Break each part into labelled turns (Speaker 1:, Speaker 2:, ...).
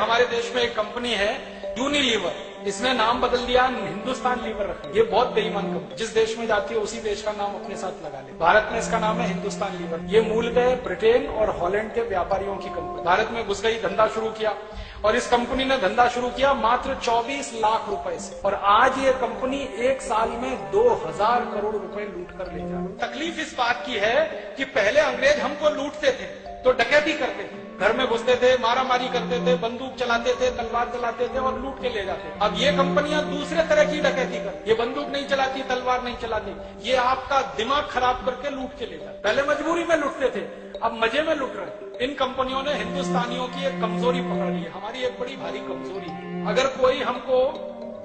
Speaker 1: हमारे देश में एक कंपनी है यूनिलीवर, इसने नाम बदल दिया, हिंदुस्तान लीवर रखा। ये बहुत बेईमान कंपनी, जिस देश में जाती है उसी देश का नाम अपने साथ लगा ले। भारत में इसका नाम है हिंदुस्तान लीवर। ये मूलतः ब्रिटेन और हॉलैंड के व्यापारियों की कंपनी भारत में घुस गई, धंधा शुरू किया, और इस कंपनी ने धंधा शुरू किया मात्र 24 लाख रुपए से, और आज ये कंपनी एक साल में 2000 करोड़ रुपए लूट कर ले जा रही। तकलीफ इस बात की है कि पहले अंग्रेज हमको लूटते थे तो डकैती करते थे, घर में घुसते थे, मारामारी करते थे, बंदूक चलाते थे, तलवार चलाते थे और लूट के ले जाते। अब ये कंपनियां दूसरे तरह की डकैती कर, ये बंदूक नहीं चलाती, तलवार नहीं चलाती, ये आपका दिमाग खराब करके लूट के ले जाते। पहले मजबूरी में लूटते थे, अब मजे में लूट रहे। इन कंपनियों ने हिंदुस्तानियों की एक कमजोरी पकड़ ली है, हमारी एक बड़ी भारी कमजोरी। अगर कोई हमको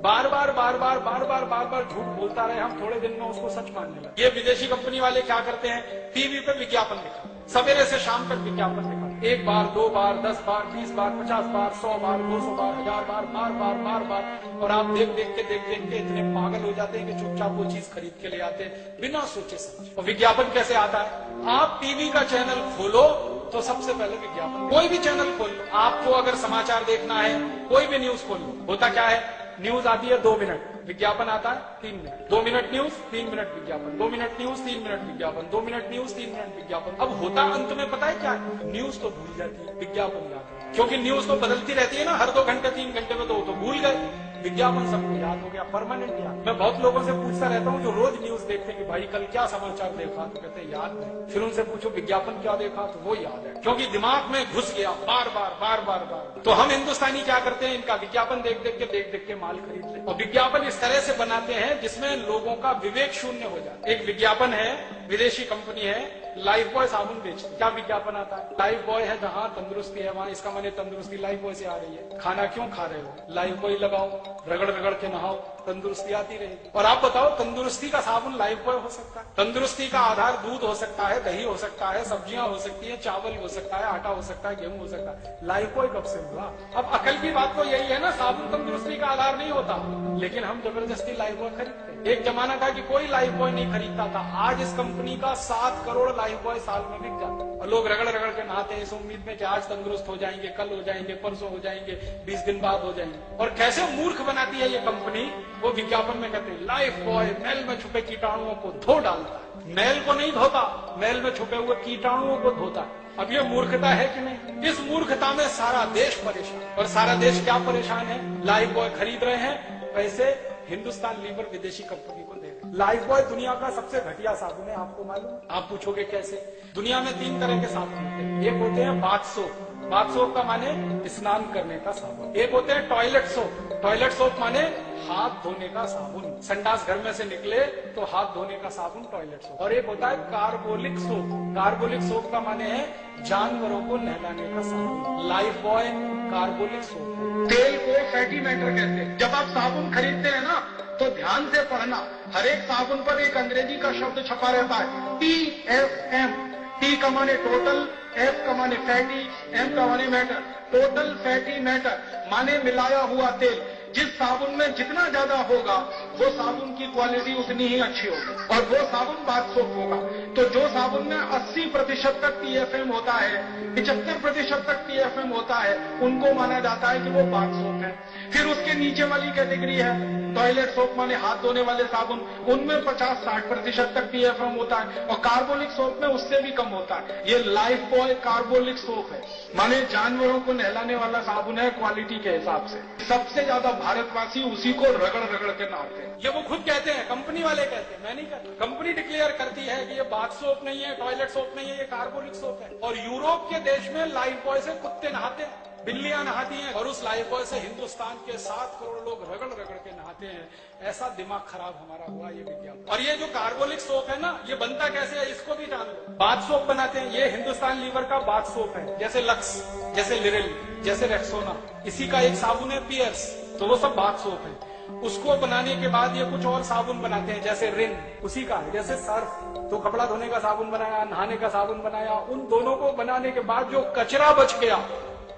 Speaker 1: बार बार झूठ बोलता रहे, हम थोड़े दिन में उसको सच मानने लगे। ये विदेशी कंपनी वाले क्या करते हैं, टीवी पे विज्ञापन दिखा, सवेरे से शाम तक विज्ञापन दिखा, 1 बार 2 बार 10 बार 20 बार 50 बार 100 बार 200 बार 1000 बार बार, और आप देख देख के इतने पागल हो जाते हैं कि चुपचाप वो चीज खरीद के ले आते हैं बिना सोचे समझे। और विज्ञापन कैसे आता है, आप टीवी का चैनल खोलो तो सबसे पहले विज्ञापन, कोई भी चैनल खोल लो, आपको अगर समाचार देखना है, कोई भी न्यूज खोल लो, होता क्या है, न्यूज आती है 2 मिनट, विज्ञापन आता है 3 मिनट, 2 मिनट न्यूज 3 मिनट विज्ञापन, 2 मिनट न्यूज 3 मिनट विज्ञापन, 2 मिनट न्यूज 3 मिनट विज्ञापन। अब होता अंत में पता है क्या है, न्यूज तो भूल जाती है, विज्ञापन याद है, क्योंकि न्यूज तो बदलती रहती है ना, हर 2 घंटे 3 घंटे में तो भूल गए, विज्ञापन सबको याद हो गया, परमानेंट याद। मैं बहुत लोगों से पूछता रहता हूँ जो रोज न्यूज देखते हैं कि भाई कल क्या समाचार देखा, तो कहते हैं याद नहीं। फिर उनसे पूछो विज्ञापन क्या देखा, तो वो याद है, क्योंकि दिमाग में घुस गया बार बार। तो हम हिंदुस्तानी क्या करते हैं, इनका विज्ञापन देख देख के माल खरीद ले, और विज्ञापन इस तरह से बनाते हैं जिसमें लोगों का विवेक शून्य हो जाए। एक विज्ञापन है, विदेशी कंपनी है, लाइफ बॉय साबुन बेचती। क्या विज्ञापन आता है, लाइफ बॉय है जहाँ तंदुरुस्ती है वहाँ, इसका माने तंदुरुस्ती लाइफ बॉय से आ रही है। खाना क्यों खा रहे हो, लाइफ बॉय लगाओ, रगड़ के नहाओ, तंदुरुस्ती आती रहेगी। और आप बताओ, तंदुरुस्ती का साबुन लाइफ बॉय हो सकता है, तंदुरुस्ती का आधार दूध हो सकता है, दही हो सकता है, सब्जियां हो सकती है, चावल हो सकता है, आटा हो सकता है, गेहूं हो सकता है, लाइफ बॉय कब से हुआ। अब अकल की बात तो यही है ना, साबुन तंदुरुस्ती का आधार नहीं होता, लेकिन हम जबरदस्ती लाइफ बॉय खरीदते। एक जमाना था कि कोई लाइफ बॉय नहीं खरीदता था, आज इस कंपनी का 7 करोड़ लाइफ बॉय साल में बिक जाता है, और लोग रगड़ के नहाते हैं इस उम्मीद में कि आज तंदुरुस्त हो जाएंगे, कल हो जाएंगे, परसों हो जाएंगे, 20 दिन बाद हो जाएंगे। और कैसे मूर्ख बनाती है ये कंपनी, वो विज्ञापन में कहते हैं लाइफ बॉय मैल में छुपे कीटाणुओं को धो डालता है, मैल को नहीं धोता, मैल में छुपे हुए कीटाणुओं को धोता है। अब ये मूर्खता है कि नहीं, इस मूर्खता में सारा देश परेशान, और सारा देश क्या परेशान है, लाइफ बॉय खरीद रहे हैं, पैसे हिंदुस्तान लीवर विदेशी कंपनी को दे रहे हैं। लाइफ बॉय दुनिया का सबसे घटिया साबुन है, आपको मालूम। आप पूछोगे कैसे, दुनिया में 3 तरह के साबुन होते हैं, एक होते हैं बाथ सोप, बाथ सोप का माने स्नान करने का साबुन, एक होते हैं टॉयलेट सोप, टॉयलेट सोप माने हाथ धोने का साबुन, संडास घर में से निकले तो हाथ धोने का साबुन टॉयलेट सोप, और एक होता है कार्बोलिक सोप, कार्बोलिक सोप का माने है जानवरों को नहलाने का साबुन, लाइफ बॉय कार्बोलिक सोप। तेल को फैटी मैटर कहते हैं। जब आप साबुन खरीदते हैं ना तो ध्यान से पढ़ना, हर एक साबुन पर एक अंग्रेजी का शब्द छपा रहता है, TFM, T का माने टोटल, F का माने फैटी, M का माने मैटर, टोटल फैटी मैटर माने मिलाया हुआ तेल। जिस साबुन में जितना ज्यादा होगा वो साबुन की क्वालिटी उतनी ही अच्छी होगी, और वो साबुन बाथ सोप होगा। तो जो साबुन में 80% तक TFM होता है, 75% तक TFM होता है, उनको माना जाता है कि वो बाथ सोप है। फिर उसके नीचे वाली कैटेगरी है टॉयलेट सोप माने हाथ धोने वाले साबुन, उनमें 50-60% तक TFM होता है, और कार्बोलिक सोप में उससे भी कम होता है। ये लाइफ बॉय कार्बोलिक सोप है, माने जानवरों को नहलाने वाला साबुन है क्वालिटी के हिसाब से। सबसे ज्यादा भारतवासी उसी को रगड़ के नहाते हैं। ये वो खुद कहते हैं, कंपनी वाले कहते हैं, मैं नहीं कहता। कंपनी डिक्लेयर करती है कि ये बाथ सोप नहीं है, टॉयलेट सोप नहीं है, ये कार्बोलिक सोप है। और यूरोप के देश में लाइफ बॉय से कुत्ते नहाते हैं, बिल्लियां नहाती हैं, और उस लाइफ बॉय से हिंदुस्तान के 7 करोड़ लोग रगड़ के नहाते हैं। ऐसा दिमाग खराब हमारा हुआ ये विज्ञापन। और ये जो कार्बोलिक सोप है ना, ये बनता कैसे है इसको भी जान लो। बाथ सोप बनाते हैं, ये हिंदुस्तान लीवर का बाथ सोप है, जैसे लक्स, जैसे लिरिल, जैसे रेक्सोना, इसी का एक साबुन है पियर्स, तो वो सब बाथ सोप है। उसको बनाने के बाद ये कुछ और साबुन बनाते हैं, जैसे रिन उसी का है, जैसे सर्फ, तो कपड़ा धोने का साबुन बनाया, नहाने का साबुन बनाया, उन दोनों को बनाने के बाद जो कचरा बच गया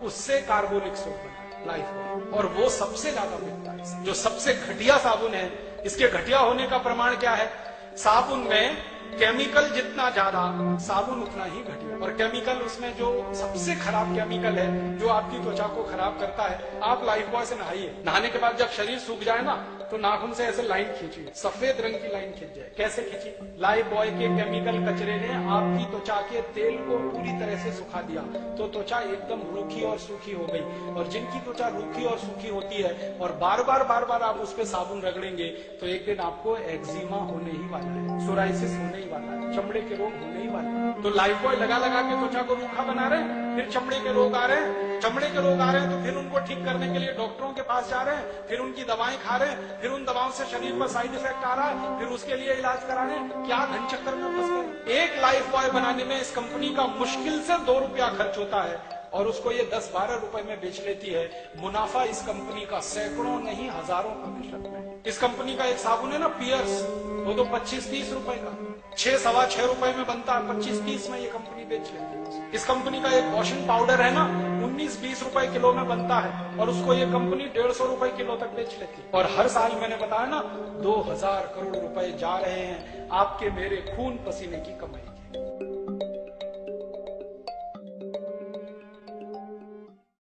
Speaker 1: उससे कार्बोलिक सोप बना लाइफ बॉय, और वो सबसे ज्यादा बिकता है। जो सबसे घटिया साबुन है, इसके घटिया होने का प्रमाण क्या है, साबुन में केमिकल जितना ज्यादा, साबुन उतना ही घटिया। और केमिकल उसमें जो सबसे खराब केमिकल है जो आपकी त्वचा को खराब करता है, आप लाइफ बॉय से नहाइए, नहाने के बाद जब शरीर सूख जाए ना तो नाखून से ऐसे लाइन खींचिए, सफेद रंग की लाइन खींच जाए। कैसे खींची? लाइफ बॉय के केमिकल कचरे ने आपकी त्वचा के तेल को पूरी तरह से सुखा दिया, तो त्वचा एकदम रूखी और सूखी हो गई। और जिनकी त्वचा रूखी और सूखी होती है और बार बार आप उस पर साबुन रगड़ेंगे तो एक दिन आपको एक्जिमा होने ही वाला है, सोराइसिस होने ही वाला है, चमड़े के रोग होने ही वाले हैं। तो लाइफ बॉय लगा के त्वचा को रूखा बना रहे हैं, फिर चमड़े के रोग आ रहे हैं, चमड़े के रोग आ रहे हैं तो फिर उनको ठीक करने के लिए डॉक्टरों के पास जा रहे हैं, फिर उनकी दवाएं खा रहे हैं, फिर उन दवाओं से शरीर पर साइड इफेक्ट आ रहा है, फिर उसके लिए इलाज करा रहे हैं। क्या धन चक्कर में फंस गए। एक लाइफ बॉय बनाने में इस कंपनी का मुश्किल से 2 रुपया खर्च होता है और उसको ये 10-12 रुपए में बेच लेती है। मुनाफा इस कंपनी का सैकड़ों नहीं हजारों प्रतिशत में। इस कंपनी का एक साबुन है ना पियर्स, वो तो 25-30 रुपए का, 6-6.25 रुपए में बनता है, 25-30 में ये कंपनी बेच लेती है। इस कंपनी का एक वॉशिंग पाउडर है ना 19-20 रुपए किलो में बनता है और उसको ये कंपनी 150 रुपए किलो तक बेच लेती है। और हर साल मैंने बताया ना 2000 करोड़ रुपए जा रहे हैं आपके मेरे खून पसीने की कमाई।